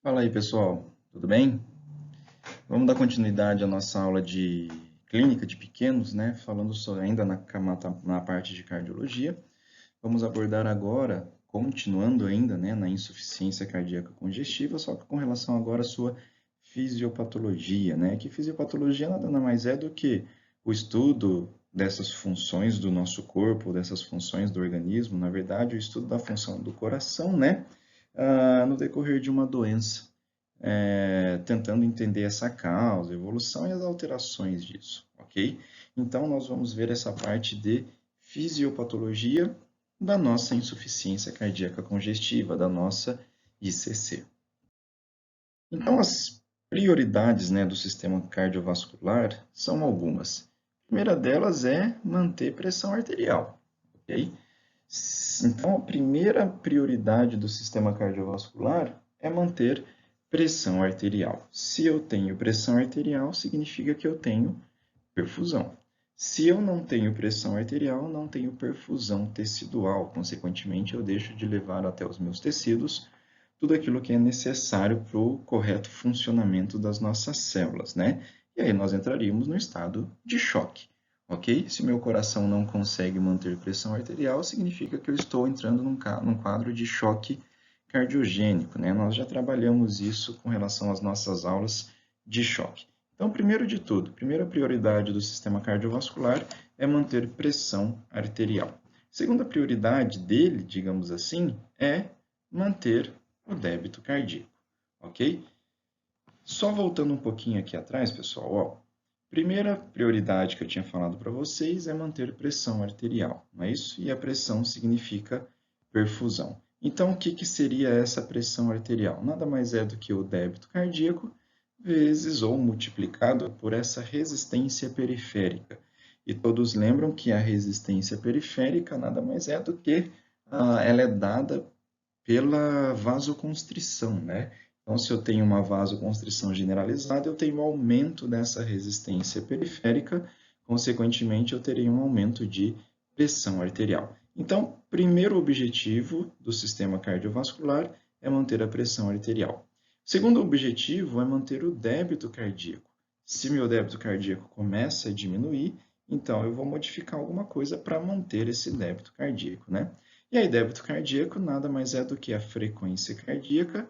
Fala aí, pessoal. Tudo bem? Vamos dar continuidade à nossa aula de clínica de pequenos, né? Falando ainda na parte de cardiologia. Vamos abordar agora, continuando ainda, né, na insuficiência cardíaca congestiva, só que com relação agora à sua fisiopatologia, né? Que fisiopatologia nada mais é do que o estudo dessas funções do nosso corpo, dessas funções do organismo, na verdade, o estudo da função do coração, né? No decorrer de uma doença, tentando entender essa causa, a evolução e as alterações disso, ok? Então, nós vamos ver essa parte de fisiopatologia da nossa insuficiência cardíaca congestiva, da nossa ICC. Então, as prioridades, né, do sistema cardiovascular são algumas. A primeira delas é manter pressão arterial, ok? Então, a primeira prioridade do sistema cardiovascular é manter pressão arterial. Se eu tenho pressão arterial, significa que eu tenho perfusão. Se eu não tenho pressão arterial, não tenho perfusão tecidual. Consequentemente, eu deixo de levar até os meus tecidos tudo aquilo que é necessário para o correto funcionamento das nossas células, né? E aí nós entraríamos no estado de choque, ok? Se meu coração não consegue manter pressão arterial, significa que eu estou entrando num quadro de choque cardiogênico, né? Nós já trabalhamos isso com relação às nossas aulas de choque. Então, primeiro de tudo, primeira prioridade do sistema cardiovascular é manter pressão arterial. Segunda prioridade dele, digamos assim, é manter o débito cardíaco, ok? Só voltando um pouquinho aqui atrás, pessoal, ó, primeira prioridade que eu tinha falado para vocês é manter pressão arterial, não é isso? E a pressão significa perfusão. Então, o que seria essa pressão arterial? Nada mais é do que o débito cardíaco vezes ou multiplicado por essa resistência periférica. E todos lembram que a resistência periférica nada mais é do que ela é dada pela vasoconstrição, né? Então, se eu tenho uma vasoconstrição generalizada, eu tenho um aumento dessa resistência periférica, consequentemente, eu terei um aumento de pressão arterial. Então, primeiro objetivo do sistema cardiovascular é manter a pressão arterial. Segundo objetivo é manter o débito cardíaco. Se meu débito cardíaco começa a diminuir, então eu vou modificar alguma coisa para manter esse débito cardíaco, né? E aí, débito cardíaco nada mais é do que a frequência cardíaca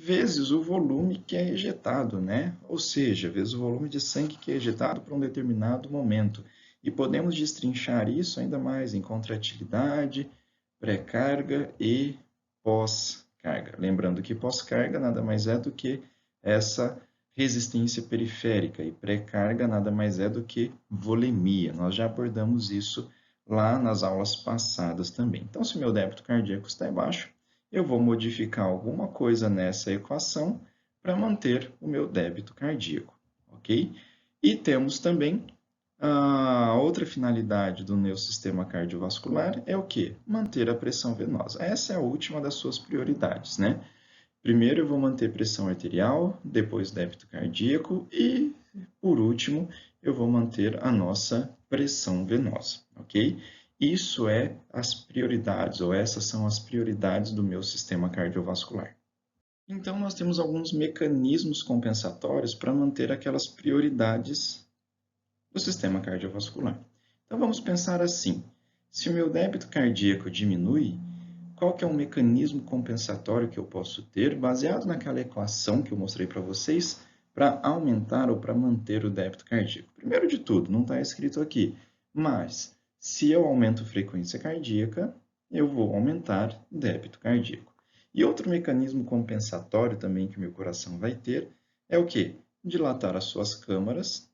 vezes o volume que é ejetado, né? Ou seja, vezes o volume de sangue que é ejetado para um determinado momento. E podemos destrinchar isso ainda mais em contratilidade, pré-carga e pós-carga. Lembrando que pós-carga nada mais é do que essa resistência periférica e pré-carga nada mais é do que volemia. Nós já abordamos isso lá nas aulas passadas também. Então, se meu débito cardíaco está baixo, eu vou modificar alguma coisa nessa equação para manter o meu débito cardíaco, ok? E temos também a outra finalidade do meu sistema cardiovascular é o quê? Manter a pressão venosa. Essa é a última das suas prioridades, né? Primeiro eu vou manter pressão arterial, depois débito cardíaco e, por último, eu vou manter a nossa pressão venosa, ok? Isso é as prioridades, ou essas são as prioridades do meu sistema cardiovascular. Então, nós temos alguns mecanismos compensatórios para manter aquelas prioridades do sistema cardiovascular. Então, vamos pensar assim: se o meu débito cardíaco diminui, qual que é o mecanismo compensatório que eu posso ter, baseado naquela equação que eu mostrei para vocês, para aumentar ou para manter o débito cardíaco? Primeiro de tudo, não está escrito aqui, mas se eu aumento a frequência cardíaca, eu vou aumentar o débito cardíaco. E outro mecanismo compensatório também que o meu coração vai ter é o quê? Dilatar as suas câmaras.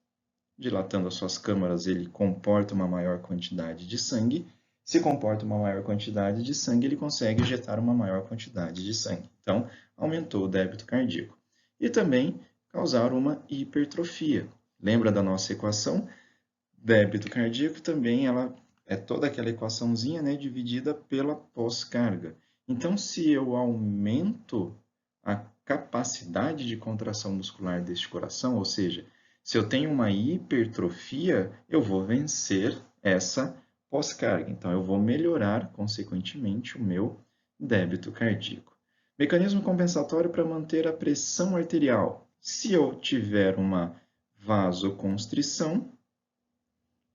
Dilatando as suas câmaras, ele comporta uma maior quantidade de sangue. Se comporta uma maior quantidade de sangue, ele consegue injetar uma maior quantidade de sangue. Então, aumentou o débito cardíaco. E também causar uma hipertrofia. Lembra da nossa equação? Débito cardíaco também ela é toda aquela equaçãozinha, né, dividida pela pós-carga. Então, se eu aumento a capacidade de contração muscular deste coração, ou seja, se eu tenho uma hipertrofia, eu vou vencer essa pós-carga. Então, eu vou melhorar, consequentemente, o meu débito cardíaco. Mecanismo compensatório para manter a pressão arterial. Se eu tiver uma vasoconstrição,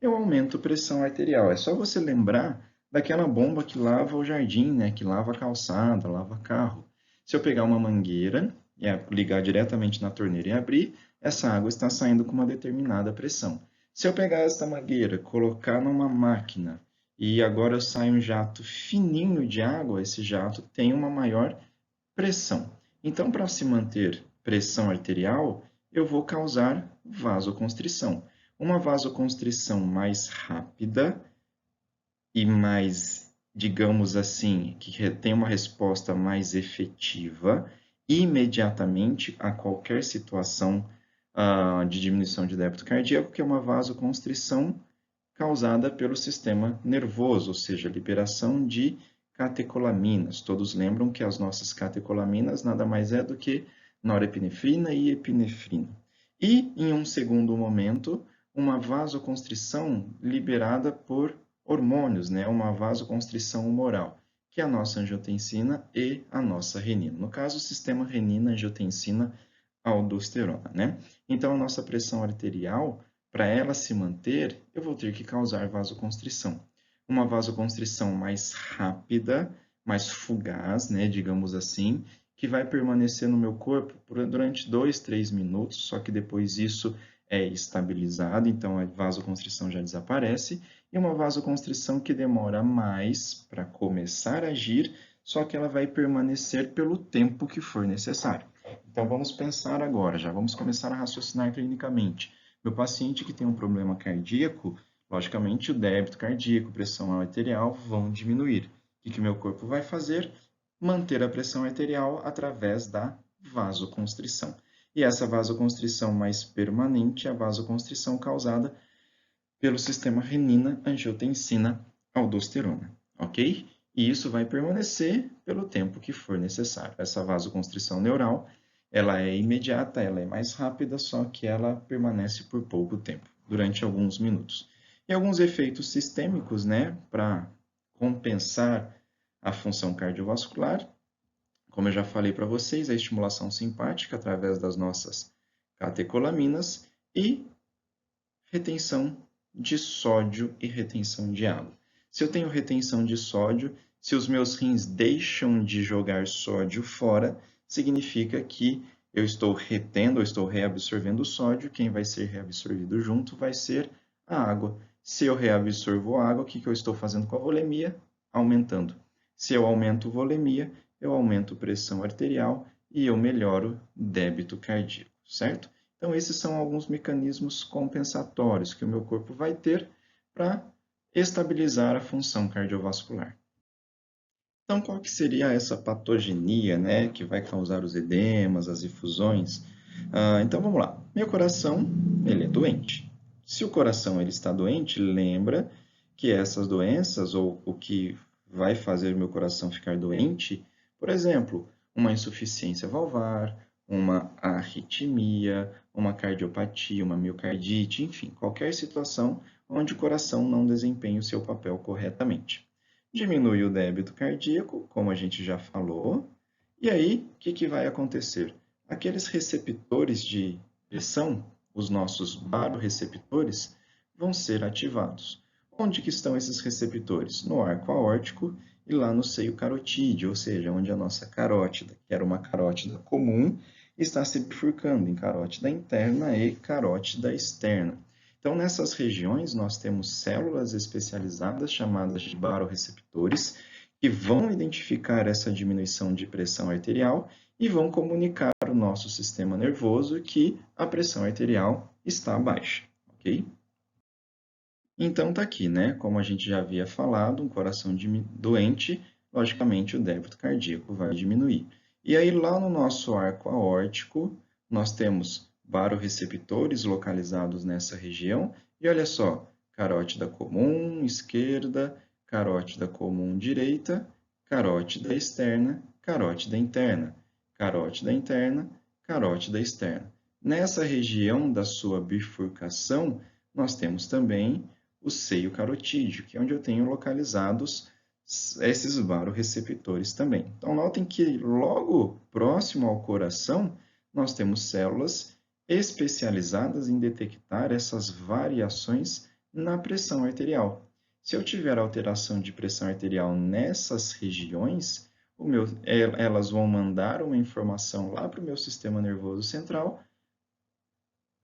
eu aumento a pressão arterial. É só você lembrar daquela bomba que lava o jardim, né? Que lava a calçada, lava carro. Se eu pegar uma mangueira e ligar diretamente na torneira e abrir, essa água está saindo com uma determinada pressão. Se eu pegar esta mangueira, colocar numa máquina e agora sai um jato fininho de água, esse jato tem uma maior pressão. Então, para se manter pressão arterial, eu vou causar vasoconstrição. Uma vasoconstrição mais rápida e mais, digamos assim, que tem uma resposta mais efetiva imediatamente a qualquer situação de diminuição de débito cardíaco, que é uma vasoconstrição causada pelo sistema nervoso, ou seja, liberação de catecolaminas. Todos lembram que as nossas catecolaminas nada mais é do que norepinefrina e epinefrina. E, em um segundo momento, uma vasoconstrição liberada por hormônios, né? Uma vasoconstrição humoral, que é a nossa angiotensina e a nossa renina. No caso, o sistema renina, angiotensina, aldosterona, né? Então, a nossa pressão arterial, para ela se manter, eu vou ter que causar vasoconstrição. Uma vasoconstrição mais rápida, mais fugaz, né, digamos assim, que vai permanecer no meu corpo durante 2, 3 minutos, só que depois isso é estabilizado, então a vasoconstrição já desaparece, e uma vasoconstrição que demora mais para começar a agir, só que ela vai permanecer pelo tempo que for necessário. Então vamos pensar agora, já vamos começar a raciocinar clinicamente. Meu paciente que tem um problema cardíaco, logicamente o débito cardíaco, pressão arterial vão diminuir. O que meu corpo vai fazer? Manter a pressão arterial através da vasoconstrição. E essa vasoconstrição mais permanente é a vasoconstrição causada pelo sistema renina-angiotensina-aldosterona, ok? E isso vai permanecer pelo tempo que for necessário. Essa vasoconstrição neural, ela é imediata, ela é mais rápida, só que ela permanece por pouco tempo, durante alguns minutos. E alguns efeitos sistêmicos, né, para compensar a função cardiovascular, como eu já falei para vocês, a estimulação simpática através das nossas catecolaminas e retenção de sódio e retenção de água. Se eu tenho retenção de sódio, se os meus rins deixam de jogar sódio fora, significa que eu estou retendo, eu estou reabsorvendo o sódio, quem vai ser reabsorvido junto vai ser a água. Se eu reabsorvo a água, o que eu estou fazendo com a volemia? Aumentando. Se eu aumento volemia, eu aumento pressão arterial e eu melhoro débito cardíaco, certo? Então, esses são alguns mecanismos compensatórios que o meu corpo vai ter para estabilizar a função cardiovascular. Então, qual que seria essa patogenia, né, que vai causar os edemas, as efusões? Então, vamos lá. Meu coração, ele é doente. Se o coração ele está doente, lembra que essas doenças, ou o que vai fazer meu coração ficar doente, por exemplo, uma insuficiência valvar, uma arritmia, uma cardiopatia, uma miocardite, enfim, qualquer situação onde o coração não desempenha o seu papel corretamente. Diminui o débito cardíaco, como a gente já falou, e aí o que vai acontecer? Aqueles receptores de pressão, os nossos baroreceptores, vão ser ativados. Onde que estão esses receptores? No arco aórtico e lá no seio carotídeo, ou seja, onde a nossa carótida, que era uma carótida comum, está se bifurcando em carótida interna e carótida externa. Então, nessas regiões, nós temos células especializadas chamadas de baroreceptores, que vão identificar essa diminuição de pressão arterial e vão comunicar ao nosso sistema nervoso que a pressão arterial está baixa, ok? Então, tá aqui, né? Como a gente já havia falado, um coração doente, logicamente o débito cardíaco vai diminuir. E aí, lá no nosso arco aórtico, nós temos baroreceptores localizados nessa região. E olha só, carótida comum esquerda, carótida comum direita, carótida externa, carótida interna, carótida interna, carótida externa. Nessa região da sua bifurcação, nós temos também o seio carotídeo, que é onde eu tenho localizados esses vasoreceptores também. Então, notem que logo próximo ao coração, nós temos células especializadas em detectar essas variações na pressão arterial. Se eu tiver alteração de pressão arterial nessas regiões, elas vão mandar uma informação lá para o meu sistema nervoso central,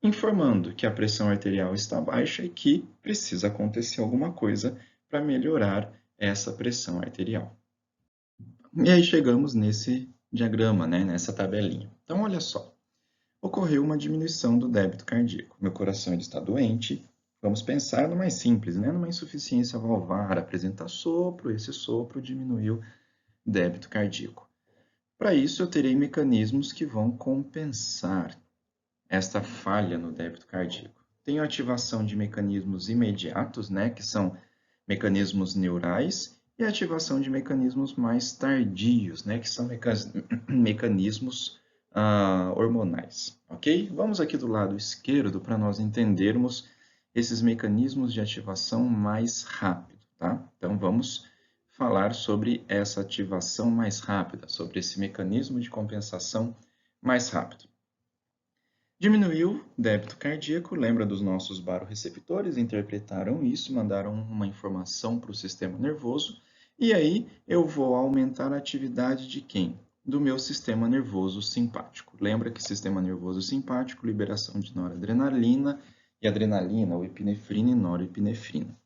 informando que a pressão arterial está baixa e que precisa acontecer alguma coisa para melhorar essa pressão arterial. E aí chegamos nesse diagrama, né, nessa tabelinha. Então, olha só. Ocorreu uma diminuição do débito cardíaco. Meu coração ele está doente. Vamos pensar no mais simples, né? Numa insuficiência valvar, apresenta sopro, esse sopro diminuiu o débito cardíaco. Para isso, eu terei mecanismos que vão compensar esta falha no débito cardíaco. Tenho ativação de mecanismos imediatos, né, que são mecanismos neurais, e ativação de mecanismos mais tardios, né, que são mecanismos hormonais, ok? Vamos aqui do lado esquerdo para nós entendermos esses mecanismos de ativação mais rápido, tá? Então, vamos falar sobre essa ativação mais rápida, sobre esse mecanismo de compensação mais rápido. Diminuiu o débito cardíaco, lembra dos nossos baroreceptores, interpretaram isso, mandaram uma informação para o sistema nervoso, e aí eu vou aumentar a atividade de quem? Do meu sistema nervoso simpático. Lembra que sistema nervoso simpático, liberação de noradrenalina e adrenalina, ou epinefrina e norepinefrina.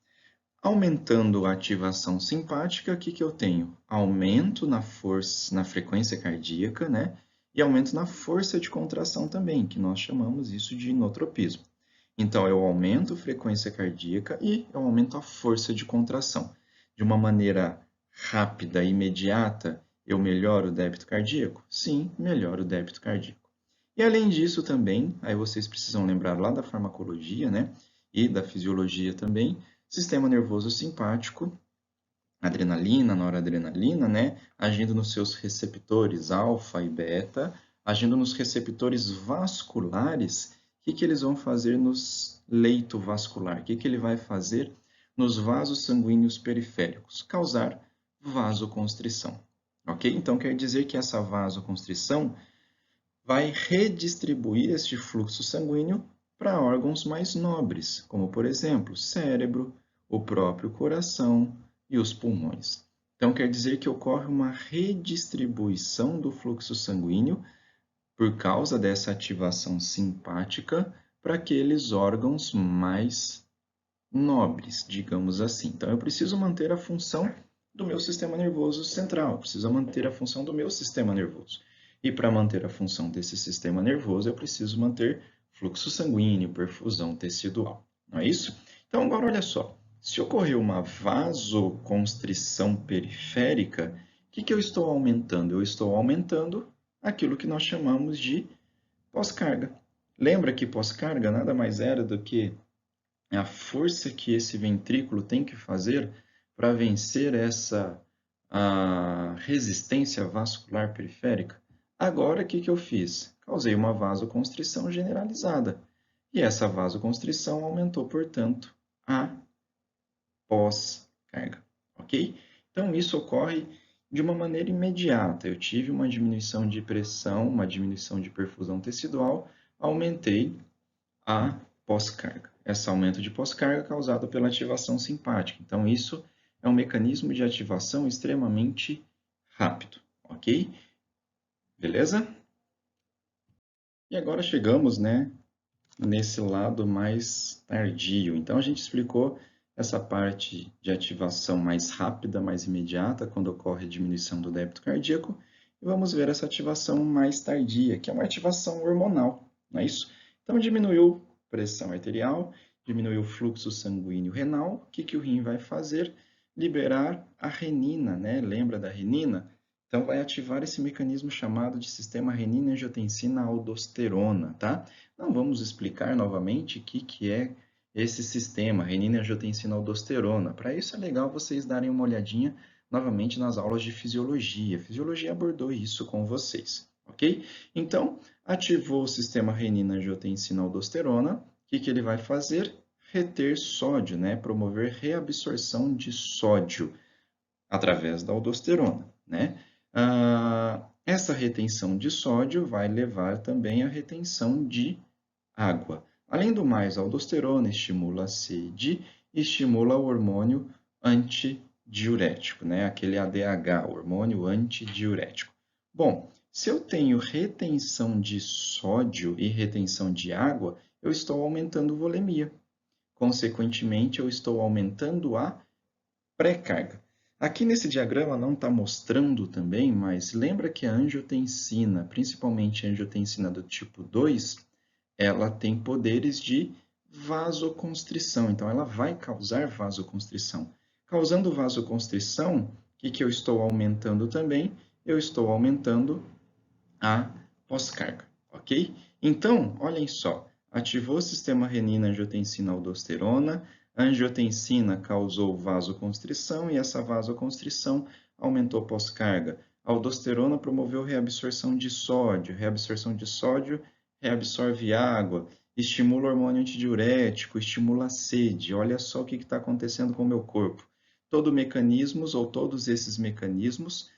Aumentando a ativação simpática, o que eu tenho? Aumento na força, na frequência cardíaca, né? E aumento na força de contração também, que nós chamamos isso de inotropismo. Então, eu aumento a frequência cardíaca e eu aumento a força de contração. De uma maneira rápida e imediata, eu melhoro o débito cardíaco? Sim, melhoro o débito cardíaco. E além disso também, aí vocês precisam lembrar lá da farmacologia, né? E da fisiologia também, sistema nervoso simpático, adrenalina, noradrenalina, né, agindo nos seus receptores alfa e beta, agindo nos receptores vasculares, o que eles vão fazer nos leito vascular? O que ele vai fazer nos vasos sanguíneos periféricos? Causar vasoconstrição, ok? Então, quer dizer que essa vasoconstrição vai redistribuir este fluxo sanguíneo para órgãos mais nobres, como, por exemplo, cérebro, o próprio coração e os pulmões. Então, quer dizer que ocorre uma redistribuição do fluxo sanguíneo por causa dessa ativação simpática para aqueles órgãos mais nobres, digamos assim. Então, eu preciso manter a função do meu sistema nervoso central, eu preciso manter a função do meu sistema nervoso. E para manter a função desse sistema nervoso, eu preciso manter fluxo sanguíneo, perfusão tecidual. Não é isso? Então, agora olha só. Se ocorrer uma vasoconstrição periférica, o que eu estou aumentando? Eu estou aumentando aquilo que nós chamamos de pós-carga. Lembra que pós-carga nada mais era do que a força que esse ventrículo tem que fazer para vencer essa resistência vascular periférica? Agora, o que eu fiz? Causei uma vasoconstrição generalizada. E essa vasoconstrição aumentou, portanto, a pós-carga, ok? Então, isso ocorre de uma maneira imediata. Eu tive uma diminuição de pressão, uma diminuição de perfusão tecidual, aumentei a pós-carga. Esse aumento de pós-carga é causado pela ativação simpática. Então, isso é um mecanismo de ativação extremamente rápido, ok? Beleza? E agora chegamos, né, nesse lado mais tardio. Então, a gente explicou essa parte de ativação mais rápida, mais imediata, quando ocorre a diminuição do débito cardíaco. E vamos ver essa ativação mais tardia, que é uma ativação hormonal, não é isso? Então, diminuiu a pressão arterial, diminuiu o fluxo sanguíneo renal. O que o rim vai fazer? Liberar a renina, né? Lembra da renina? Então, vai ativar esse mecanismo chamado de sistema renina-angiotensina-aldosterona, tá? Não vamos explicar novamente o que é esse sistema, renina-angiotensina-aldosterona. Para isso é legal vocês darem uma olhadinha novamente nas aulas de fisiologia. A fisiologia abordou isso com vocês, ok? Então, ativou o sistema renina-angiotensina-aldosterona. O que ele vai fazer? Reter sódio, né? Promover reabsorção de sódio. através da aldosterona, né? Essa retenção de sódio vai levar também à retenção de água. Além do mais, a aldosterona estimula a sede e estimula o hormônio antidiurético, né? Aquele ADH, hormônio antidiurético. Bom, se eu tenho retenção de sódio e retenção de água, eu estou aumentando a volemia. Consequentemente, eu estou aumentando a pré-carga. Aqui nesse diagrama não está mostrando também, mas lembra que a angiotensina, principalmente a angiotensina do tipo 2, ela tem poderes de vasoconstrição. Então, ela vai causar vasoconstrição. Causando vasoconstrição, o que eu estou aumentando também? Eu estou aumentando a pós-carga, ok? Então, olhem só, ativou o sistema renina-angiotensina-aldosterona, a angiotensina causou vasoconstrição e essa vasoconstrição aumentou pós-carga. A aldosterona promoveu reabsorção de sódio reabsorve água, estimula o hormônio antidiurético, estimula a sede. Olha só o que está acontecendo com o meu corpo. Todos esses mecanismos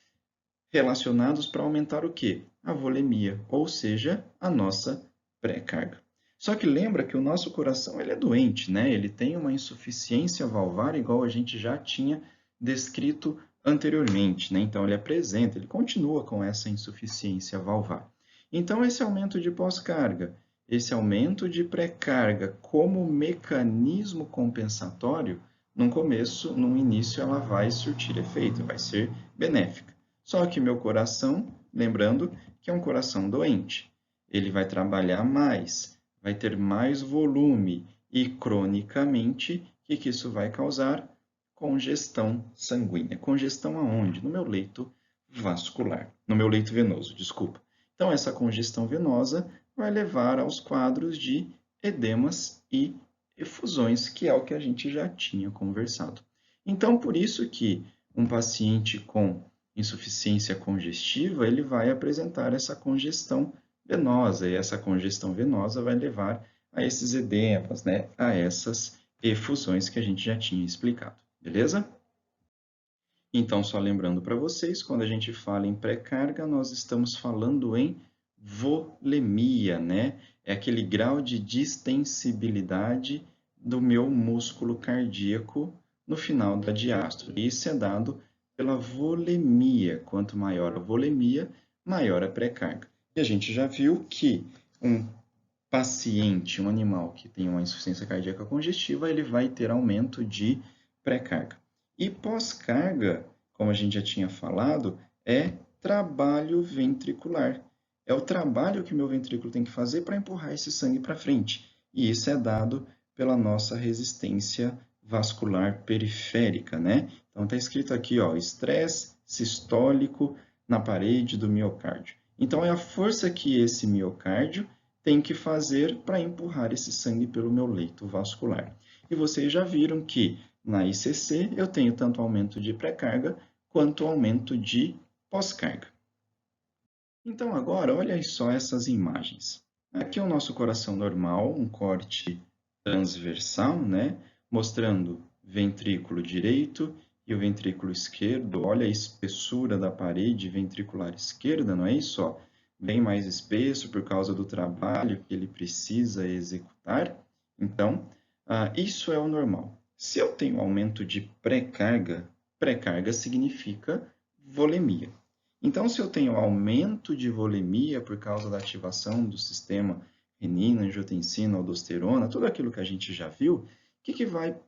relacionados para aumentar o quê? A volemia, ou seja, a nossa pré-carga. Só que lembra que o nosso coração ele é doente, né? Ele tem uma insuficiência valvar igual a gente já tinha descrito anteriormente, né? Então ele apresenta, ele continua com essa insuficiência valvar. Então esse aumento de pós-carga, esse aumento de pré-carga como mecanismo compensatório, no início ela vai surtir efeito, vai ser benéfica. Só que meu coração, lembrando que é um coração doente, ele vai trabalhar mais, vai ter mais volume e cronicamente, o que isso vai causar? Congestão sanguínea. Congestão aonde? No meu leito vascular, no meu leito venoso, desculpa. Então, essa congestão venosa vai levar aos quadros de edemas e efusões, que é o que a gente já tinha conversado. Então, por isso que um paciente com insuficiência congestiva, ele vai apresentar essa congestão venosa, e essa congestão venosa vai levar a esses edemas, né, a essas efusões que a gente já tinha explicado, beleza? Então, só lembrando para vocês, quando a gente fala em pré-carga, nós estamos falando em volemia, né? É aquele grau de distensibilidade do meu músculo cardíaco no final da diástole. Isso é dado pela volemia. Quanto maior a volemia, maior a pré-carga. E a gente já viu que um paciente, um animal que tem uma insuficiência cardíaca congestiva, ele vai ter aumento de pré-carga. E pós-carga, como a gente já tinha falado, é trabalho ventricular. É o trabalho que o meu ventrículo tem que fazer para empurrar esse sangue para frente. E isso é dado pela nossa resistência vascular periférica, né? Então está escrito aqui, ó, estresse sistólico na parede do miocárdio. Então é a força que esse miocárdio tem que fazer para empurrar esse sangue pelo meu leito vascular. E vocês já viram que na ICC eu tenho tanto aumento de pré-carga quanto aumento de pós-carga. Então agora, olha só essas imagens. Aqui é o nosso coração normal, um corte transversal, né? Mostrando ventrículo direito e o ventrículo esquerdo. Olha a espessura da parede ventricular esquerda, não é isso? Ó, bem mais espesso por causa do trabalho que ele precisa executar. Então, isso é o normal. Se eu tenho aumento de pré-carga, pré-carga significa volemia. Então, se eu tenho aumento de volemia por causa da ativação do sistema renina, angiotensina, aldosterona, tudo aquilo que a gente já viu, o que vai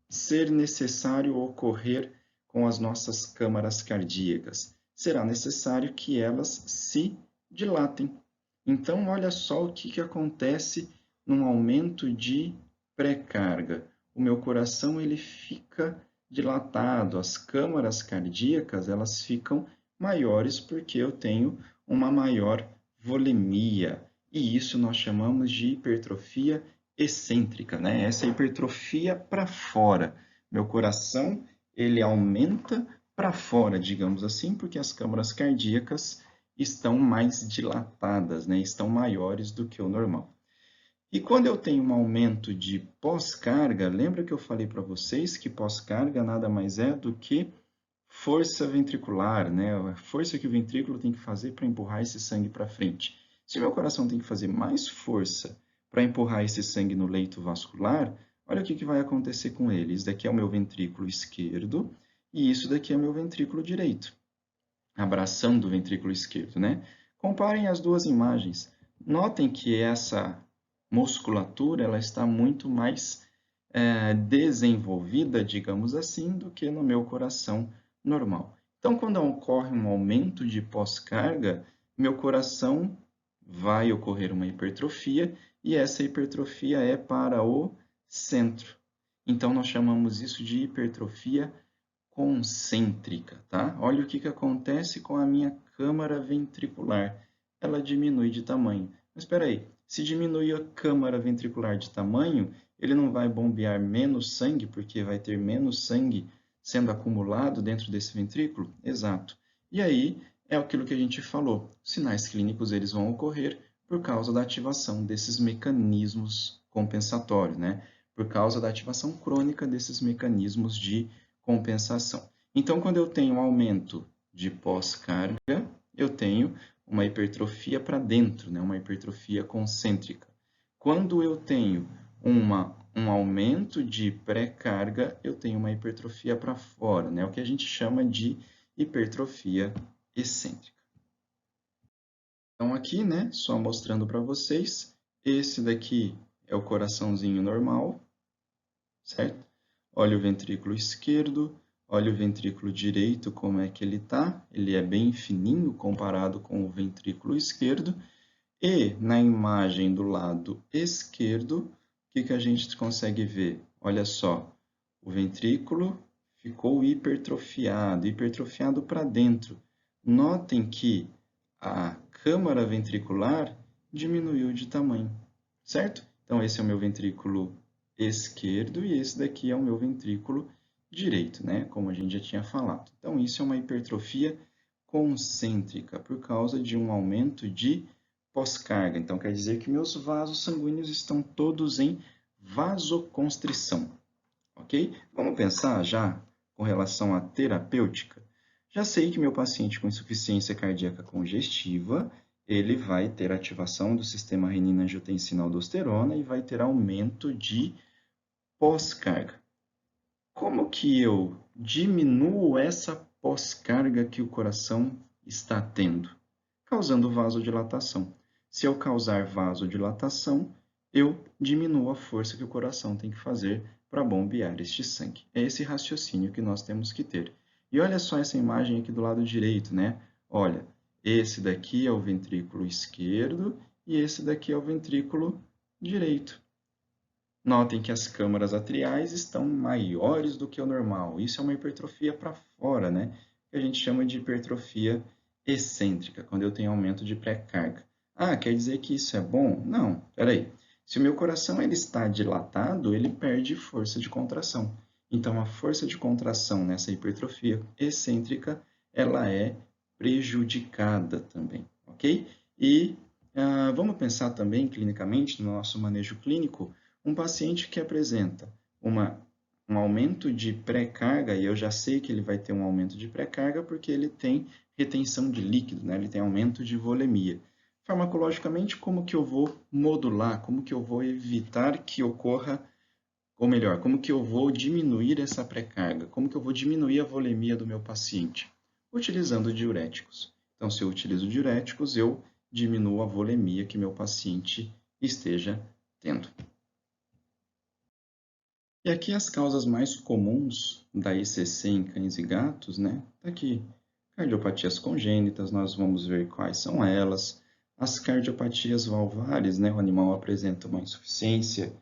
ser necessário ocorrer com as nossas câmaras cardíacas? Será necessário que elas se dilatem. Então, olha só o que acontece num aumento de pré-carga. O meu coração ele fica dilatado, as câmaras cardíacas elas ficam maiores porque eu tenho uma maior volemia. E isso nós chamamos de hipertrofia excêntrica, né? Essa hipertrofia para fora. Meu coração, ele aumenta para fora, digamos assim, porque as câmaras cardíacas estão mais dilatadas, né? Estão maiores do que o normal. E quando eu tenho um aumento de pós-carga, lembra que eu falei para vocês que pós-carga nada mais é do que força ventricular, né? A força que o ventrículo tem que fazer para empurrar esse sangue para frente. Se o meu coração tem que fazer mais força para empurrar esse sangue no leito vascular, olha o que vai acontecer com ele. Isso daqui é o meu ventrículo esquerdo e isso daqui é o meu ventrículo direito, abraçando o ventrículo esquerdo, né? Comparem as duas imagens. Notem que essa musculatura ela está muito mais desenvolvida, digamos assim, do que no meu coração normal. Então, quando ocorre um aumento de pós-carga, meu coração vai ocorrer uma hipertrofia e essa hipertrofia é para o centro. Então, nós chamamos isso de hipertrofia concêntrica, tá? Olha o que acontece com a minha câmara ventricular. Ela diminui de tamanho. Mas espera aí, se diminuir a câmara ventricular de tamanho, ele não vai bombear menos sangue, porque vai ter menos sangue sendo acumulado dentro desse ventrículo? Exato. E aí é aquilo que a gente falou. Os sinais clínicos eles vão ocorrer por causa da ativação desses mecanismos compensatórios, né? Por causa da ativação crônica desses mecanismos de compensação. Então, quando eu tenho um aumento de pós-carga, eu tenho uma hipertrofia para dentro, né? Uma hipertrofia concêntrica. Quando eu tenho um aumento de pré-carga, eu tenho uma hipertrofia para fora, né? O que a gente chama de hipertrofia excêntrica. Então, aqui, né, só mostrando para vocês, esse daqui é o coraçãozinho normal, certo? Olha o ventrículo esquerdo, olha o ventrículo direito, como é que ele está. Ele é bem fininho comparado com o ventrículo esquerdo. E na imagem do lado esquerdo, o que a gente consegue ver? Olha só, o ventrículo ficou hipertrofiado para dentro. Notem que a câmara ventricular diminuiu de tamanho, certo? Então, esse é o meu ventrículo esquerdo e esse daqui é o meu ventrículo direito, né? Como a gente já tinha falado. Então, isso é uma hipertrofia concêntrica por causa de um aumento de pós-carga. Então, quer dizer que meus vasos sanguíneos estão todos em vasoconstrição, ok? Vamos pensar já com relação à terapêutica. Já sei que meu paciente com insuficiência cardíaca congestiva, ele vai ter ativação do sistema renina-angiotensina-aldosterona e vai ter aumento de pós-carga. Como que eu diminuo essa pós-carga que o coração está tendo? Causando vasodilatação. Se eu causar vasodilatação, eu diminuo a força que o coração tem que fazer para bombear este sangue. É esse raciocínio que nós temos que ter. E olha só essa imagem aqui do lado direito, né? Olha, esse daqui é o ventrículo esquerdo e esse daqui é o ventrículo direito. Notem que as câmaras atriais estão maiores do que o normal. Isso é uma hipertrofia para fora, né? Que a gente chama de hipertrofia excêntrica, quando eu tenho aumento de pré-carga. Ah, quer dizer que isso é bom? Não, peraí. Se o meu coração ele está dilatado, ele perde força de contração. Então, a força de contração nessa hipertrofia excêntrica, ela é prejudicada também, ok? E vamos pensar também clinicamente, no nosso manejo clínico, um paciente que apresenta um aumento de pré-carga, e eu já sei que ele vai ter um aumento de pré-carga porque ele tem retenção de líquido, né? Ele tem aumento de volemia. Farmacologicamente, como que eu vou modular, como que eu vou evitar que ocorra, ou melhor, como que eu vou diminuir essa pré-carga, como que eu vou diminuir a volemia do meu paciente? Utilizando diuréticos. Então, se eu utilizo diuréticos, eu diminuo a volemia que meu paciente esteja tendo. E aqui as causas mais comuns da ICC em cães e gatos, né? Tá aqui, cardiopatias congênitas, nós vamos ver quais são elas. As cardiopatias valvares, né? O animal apresenta uma insuficiência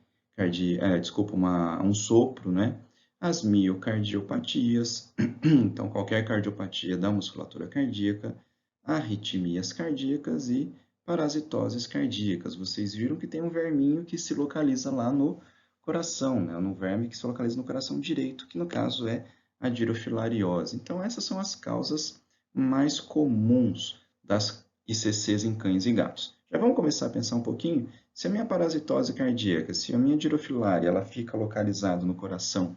um sopro, né? As miocardiopatias, então qualquer cardiopatia da musculatura cardíaca, arritmias cardíacas e parasitoses cardíacas. Vocês viram que tem um verminho que se localiza lá no coração, né? No verme que se localiza no coração direito, que no caso é a dirofilariose. Então essas são as causas mais comuns das ICCs em cães e gatos. Já vamos começar a pensar um pouquinho? Se a minha parasitose cardíaca, se a minha dirofilária, ela fica localizada no coração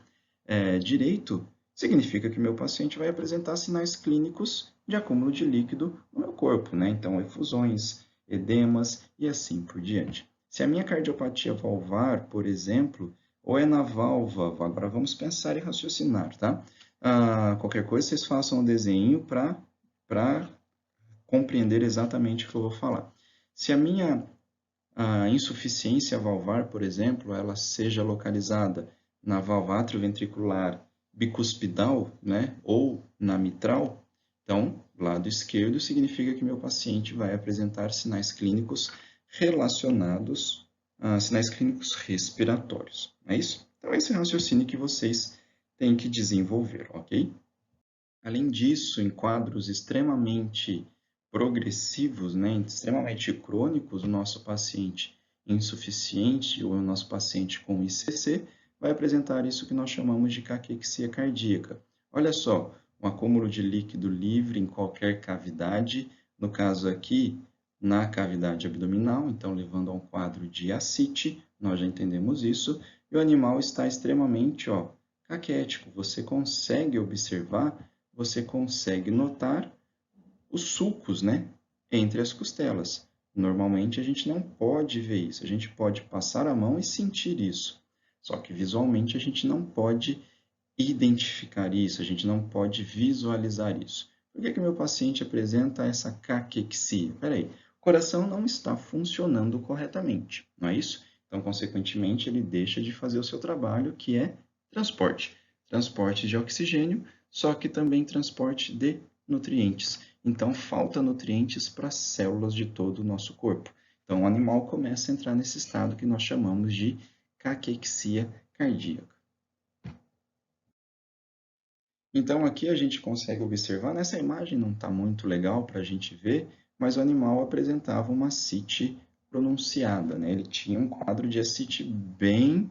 direito, significa que meu paciente vai apresentar sinais clínicos de acúmulo de líquido no meu corpo, né? Então, efusões, edemas e assim por diante. Se a minha cardiopatia valvar, por exemplo, ou é na válvula, agora vamos pensar e raciocinar, tá? Qualquer coisa, vocês façam um desenho para compreender exatamente o que eu vou falar. Se a minha insuficiência valvar, por exemplo, ela seja localizada na válvula atrioventricular bicuspidal, né, ou na mitral, então, lado esquerdo significa que meu paciente vai apresentar sinais clínicos relacionados a sinais clínicos respiratórios, não é isso? Então, esse é o raciocínio que vocês têm que desenvolver, ok? Além disso, em quadros extremamente progressivos, né, extremamente crônicos, o nosso paciente insuficiente ou o nosso paciente com ICC vai apresentar isso que nós chamamos de caquexia cardíaca. Olha só, um acúmulo de líquido livre em qualquer cavidade, no caso aqui, na cavidade abdominal, então levando a um quadro de ascite, nós já entendemos isso, e o animal está extremamente caquético. Você consegue observar, você consegue notar os sulcos, né, entre as costelas. Normalmente a gente não pode ver isso, a gente pode passar a mão e sentir isso. Só que visualmente a gente não pode identificar isso, a gente não pode visualizar isso. Por que que meu paciente apresenta essa caquexia? Espera aí, o coração não está funcionando corretamente, não é isso? Então, consequentemente, ele deixa de fazer o seu trabalho, que é transporte. Transporte de oxigênio, só que também transporte de nutrientes. Então, falta nutrientes para as células de todo o nosso corpo. Então, o animal começa a entrar nesse estado que nós chamamos de caquexia cardíaca. Então, aqui a gente consegue observar, nessa imagem não está muito legal para a gente ver, mas o animal apresentava uma ascite pronunciada, né? Ele tinha um quadro de ascite bem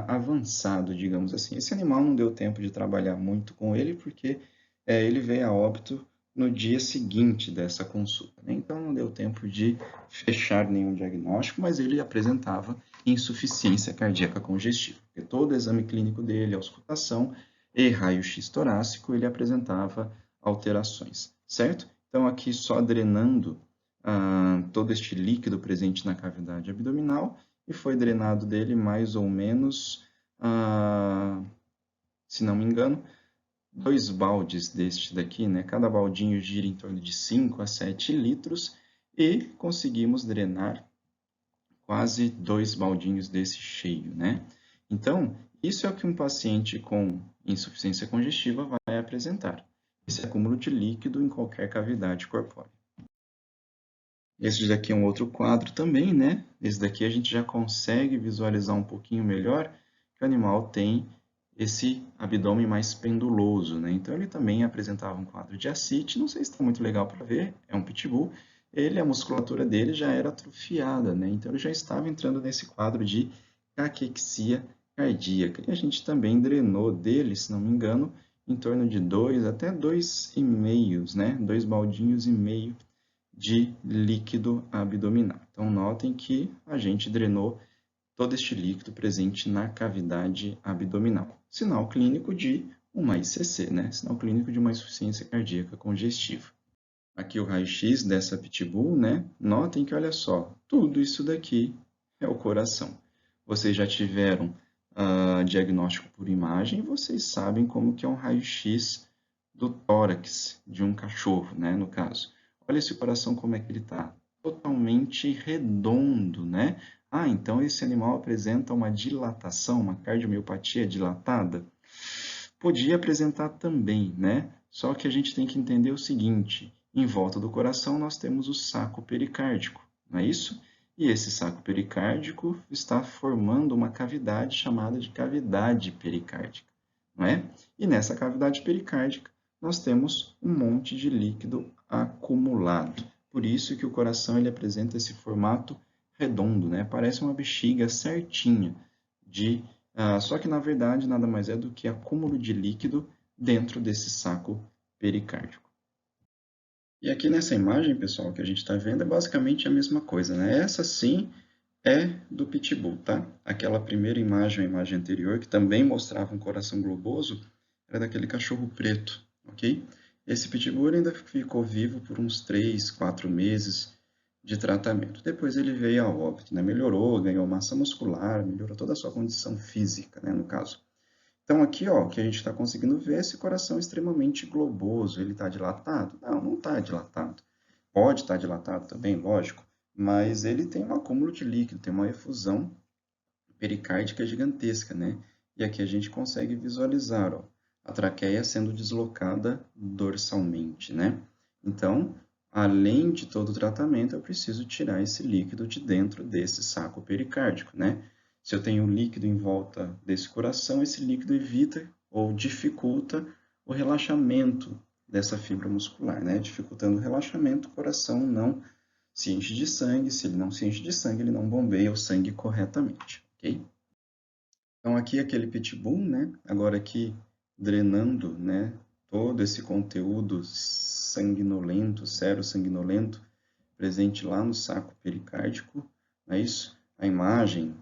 avançado, digamos assim. Esse animal não deu tempo de trabalhar muito com ele, porque ele veio a óbito no dia seguinte dessa consulta, né? Então, não deu tempo de fechar nenhum diagnóstico, mas ele apresentava insuficiência cardíaca congestiva, porque todo o exame clínico dele, a auscultação, e raio-x torácico, ele apresentava alterações, certo? Então, aqui só drenando todo este líquido presente na cavidade abdominal, e foi drenado dele mais ou menos, se não me engano, 2 baldes deste daqui, né? Cada baldinho gira em torno de 5 a 7 litros, e conseguimos drenar quase 2 baldinhos desse cheio, né? Então, isso é o que um paciente com insuficiência congestiva vai apresentar. Esse acúmulo de líquido em qualquer cavidade corpórea. Esse daqui é um outro quadro também, né? Esse daqui a gente já consegue visualizar um pouquinho melhor que o animal tem esse abdômen mais penduloso, né? Então, ele também apresentava um quadro de ascite, não sei se está muito legal para ver, é um pitbull. A musculatura dele já era atrofiada, né? Então, ele já estava entrando nesse quadro de caquexia cardíaca. E a gente também drenou dele, se não me engano, em torno de 2 até 2,5, né? 2 baldinhos e meio de líquido abdominal. Então, notem que a gente drenou todo este líquido presente na cavidade abdominal. Sinal clínico de uma ICC, né? Sinal clínico de uma insuficiência cardíaca congestiva. Aqui o raio-x dessa pitbull, né? Notem que, olha só, tudo isso daqui é o coração. Vocês já tiveram diagnóstico por imagem, vocês sabem como que é um raio-x do tórax de um cachorro, né? No caso. Olha esse coração como é que ele está. Totalmente redondo, né? Então esse animal apresenta uma dilatação, uma cardiomiopatia dilatada? Podia apresentar também, né? Só que a gente tem que entender o seguinte, em volta do coração nós temos o saco pericárdico, não é isso? E esse saco pericárdico está formando uma cavidade chamada de cavidade pericárdica, não é? E nessa cavidade pericárdica nós temos um monte de líquido acumulado. Por isso que o coração ele apresenta esse formato redondo, né? Parece uma bexiga certinha, só que na verdade nada mais é do que acúmulo de líquido dentro desse saco pericárdico. E aqui nessa imagem, pessoal, que a gente está vendo é basicamente a mesma coisa, né? Essa sim é do pitbull, tá? Aquela primeira imagem, a imagem anterior, que também mostrava um coração globoso, era daquele cachorro preto, ok? Esse pitbull ainda ficou vivo por uns 3, 4 meses de tratamento. Depois ele veio a óbito, né? Melhorou, ganhou massa muscular, melhorou toda a sua condição física, né, no caso. Então aqui, ó, o que a gente está conseguindo ver é esse coração extremamente globoso. Ele está dilatado? Não, não está dilatado. Pode estar dilatado também, lógico, mas ele tem um acúmulo de líquido, tem uma efusão pericárdica gigantesca, né? E aqui a gente consegue visualizar, ó, a traqueia sendo deslocada dorsalmente, né? Então, além de todo o tratamento, eu preciso tirar esse líquido de dentro desse saco pericárdico, né? Se eu tenho líquido em volta desse coração, esse líquido evita ou dificulta o relaxamento dessa fibra muscular, né? Dificultando o relaxamento, o coração não se enche de sangue. Se ele não se enche de sangue, ele não bombeia o sangue corretamente, ok? Então aqui aquele pitbull, né? Agora aqui drenando, né? Todo esse conteúdo sanguinolento, sanguinolento, presente lá no saco pericárdico, não é isso? A imagem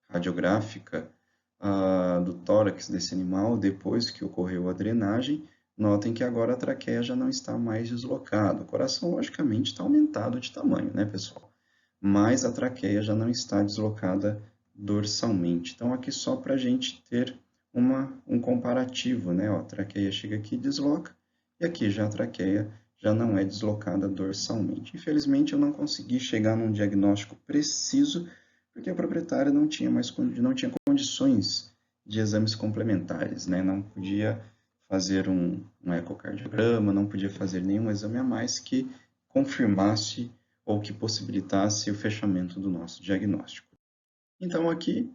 radiográfica do tórax desse animal, depois que ocorreu a drenagem, notem que agora a traqueia já não está mais deslocada. O coração, logicamente, está aumentado de tamanho, né, pessoal? Mas a traqueia já não está deslocada dorsalmente. Então, aqui só para a gente ter um comparativo, né? Ó, a traqueia chega aqui e desloca, e aqui já a traqueia já não é deslocada dorsalmente. Infelizmente, eu não consegui chegar num diagnóstico preciso, porque a proprietária não tinha condições de exames complementares, né? Não podia fazer um ecocardiograma, não podia fazer nenhum exame a mais que confirmasse ou que possibilitasse o fechamento do nosso diagnóstico. Então, aqui,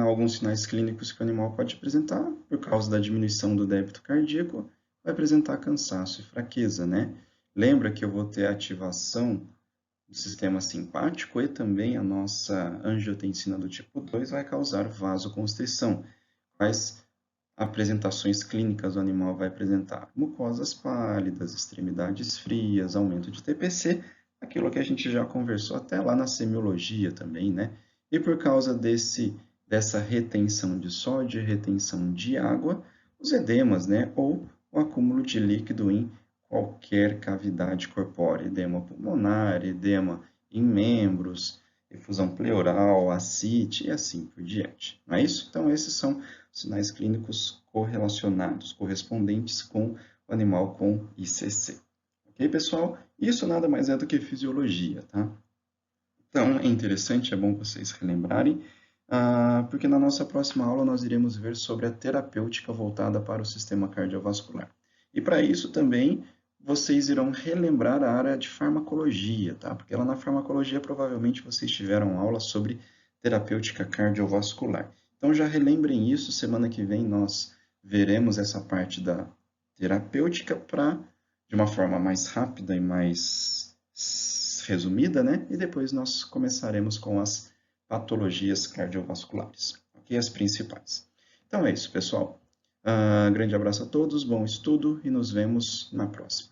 alguns sinais clínicos que o animal pode apresentar, por causa da diminuição do débito cardíaco, vai apresentar cansaço e fraqueza, né? Lembra que eu vou ter ativação do sistema simpático e também a nossa angiotensina do tipo 2 vai causar vasoconstrição. Quais apresentações clínicas o animal vai apresentar? Mucosas pálidas, extremidades frias, aumento de TPC, aquilo que a gente já conversou até lá na semiologia também, né? E por causa dessa retenção de sódio, retenção de água, os edemas, né? Ou o acúmulo de líquido em qualquer cavidade corpórea, edema pulmonar, edema em membros, efusão pleural, ascite e assim por diante. Não é isso? Então, esses são sinais clínicos correlacionados, correspondentes com o animal com ICC. Ok, pessoal? Isso nada mais é do que fisiologia, tá? Então, é interessante, é bom vocês relembrarem, porque na nossa próxima aula nós iremos ver sobre a terapêutica voltada para o sistema cardiovascular. E para isso também vocês irão relembrar a área de farmacologia, tá? Porque lá na farmacologia provavelmente vocês tiveram aula sobre terapêutica cardiovascular. Então já relembrem isso, semana que vem nós veremos essa parte da terapêutica de uma forma mais rápida e mais resumida, né? E depois nós começaremos com as patologias cardiovasculares, ok? As principais. Então é isso, pessoal. Grande abraço a todos, bom estudo e nos vemos na próxima.